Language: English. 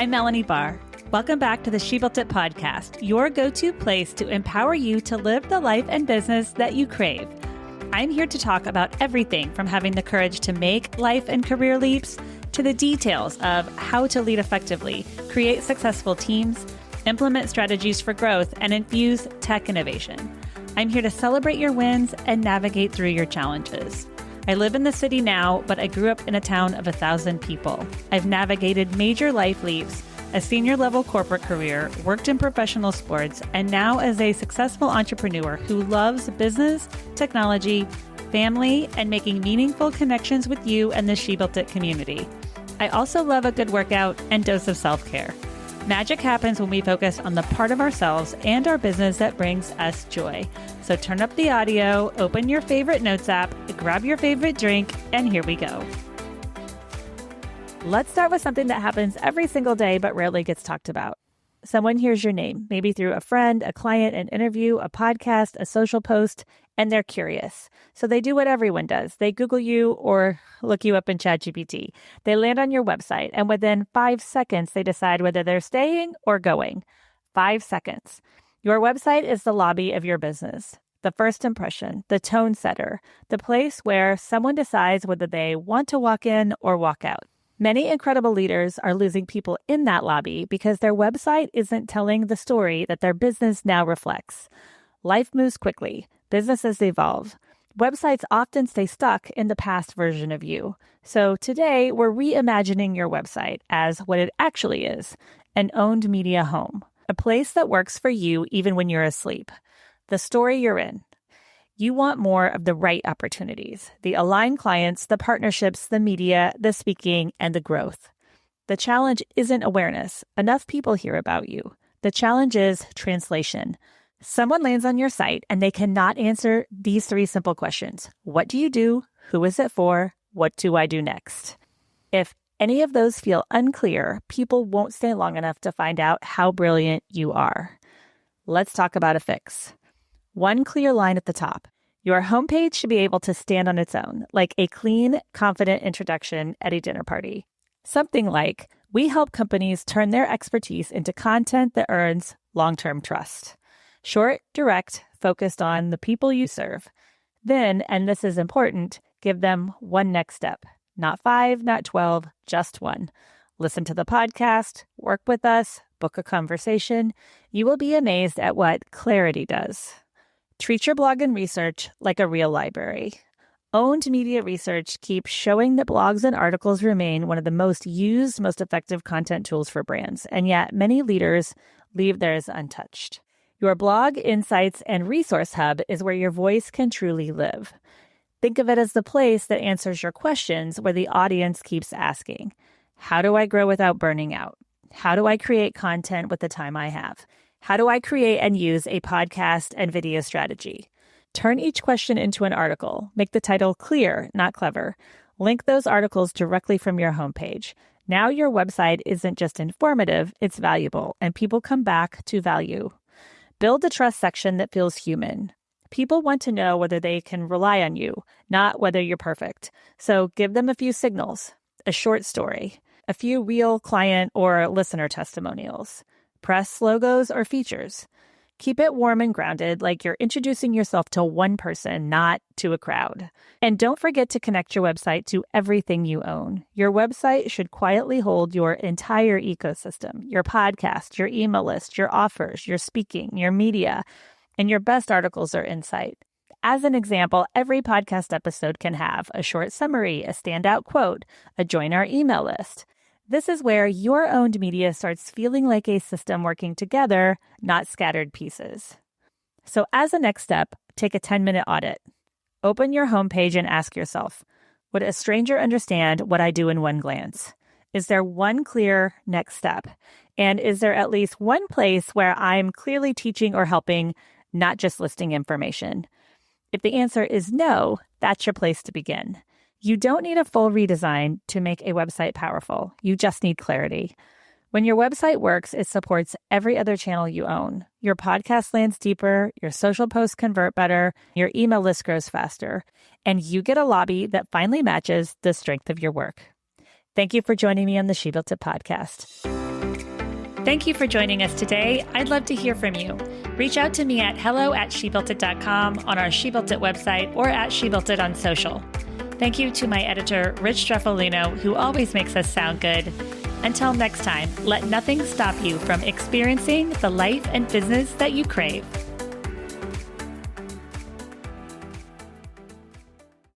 I'm Melanie Barr. Welcome back to the She Built It podcast, your go-to place to empower you to live the life and business that you crave. I'm here to talk about everything from having the courage to make life and career leaps to the details of how to lead effectively, create successful teams, implement strategies for growth, and infuse tech innovation. I'm here to celebrate your wins and navigate through your challenges. I live in the city now, but I grew up in a town of 1,000 people. I've navigated major life leaps, a senior level corporate career, worked in professional sports, and now as a successful entrepreneur who loves business, technology, family, and making meaningful connections with you and the She Built It community. I also love a good workout and dose of self-care. Magic happens when we focus on the part of ourselves and our business that brings us joy. So turn up the audio, open your favorite notes app, grab your favorite drink, and here we go. Let's start with something that happens every single day but rarely gets talked about. Someone hears your name, maybe through a friend, a client, an interview, a podcast, a social post, and they're curious. So they do what everyone does. They Google you or look you up in ChatGPT. They land on your website, and within 5 seconds, they decide whether they're staying or going. 5 seconds. Your website is the lobby of your business, the first impression, the tone setter, the place where someone decides whether they want to walk in or walk out. Many incredible leaders are losing people in that lobby because their website isn't telling the story that their business now reflects. Life moves quickly. Businesses evolve. Websites often stay stuck in the past version of you. So today, we're reimagining your website as what it actually is, an owned media home, a place that works for you even when you're asleep. The story you're in. You want more of the right opportunities, the aligned clients, the partnerships, the media, the speaking, and the growth. The challenge isn't awareness. Enough people hear about you. The challenge is translation. Someone lands on your site and they cannot answer these 3 simple questions. What do you do? Who is it for? What do I do next? If any of those feel unclear, people won't stay long enough to find out how brilliant you are. Let's talk about a fix. One clear line at the top. Your homepage should be able to stand on its own, like a clean, confident introduction at a dinner party. Something like, we help companies turn their expertise into content that earns long-term trust. Short, direct, focused on the people you serve. Then, and this is important, give them one next step. Not 5, not 12, just one. Listen to the podcast, work with us, book a conversation. You will be amazed at what clarity does. Treat your blog and research like a real library. Owned media research keeps showing that blogs and articles remain one of the most used, most effective content tools for brands, and yet many leaders leave theirs untouched. Your blog, insights, and resource hub is where your voice can truly live. Think of it as the place that answers your questions where the audience keeps asking, how do I grow without burning out? How do I create content with the time I have? How do I create and use a podcast and video strategy? Turn each question into an article. Make the title clear, not clever. Link those articles directly from your homepage. Now your website isn't just informative, it's valuable, and people come back to value. Build a trust section that feels human. People want to know whether they can rely on you, not whether you're perfect. So give them a few signals, a short story, a few real client or listener testimonials. Press logos or features. Keep it warm and grounded, like you're introducing yourself to one person, not to a crowd. And don't forget to connect your website to everything you own. Your website should quietly hold your entire ecosystem, your podcast, your email list, your offers, your speaking, your media, and your best articles or insight. As an example, every podcast episode can have a short summary, a standout quote, a join our email list. This is where your owned media starts feeling like a system working together, not scattered pieces. So as a next step, take a 10-minute audit. Open your homepage and ask yourself, would a stranger understand what I do in one glance? Is there one clear next step? And is there at least one place where I'm clearly teaching or helping, not just listing information? If the answer is no, that's your place to begin. You don't need a full redesign to make a website powerful. You just need clarity. When your website works, it supports every other channel you own. Your podcast lands deeper, your social posts convert better, your email list grows faster, and you get a lobby that finally matches the strength of your work. Thank you for joining me on the She Built It podcast. Thank you for joining us today. I'd love to hear from you. Reach out to me at hello@shebuiltit.com, on our She Built It website, or at She Built It on social. Thank you to my editor, Rich Streffolino, who always makes us sound good. Until next time, let nothing stop you from experiencing the life and business that you crave.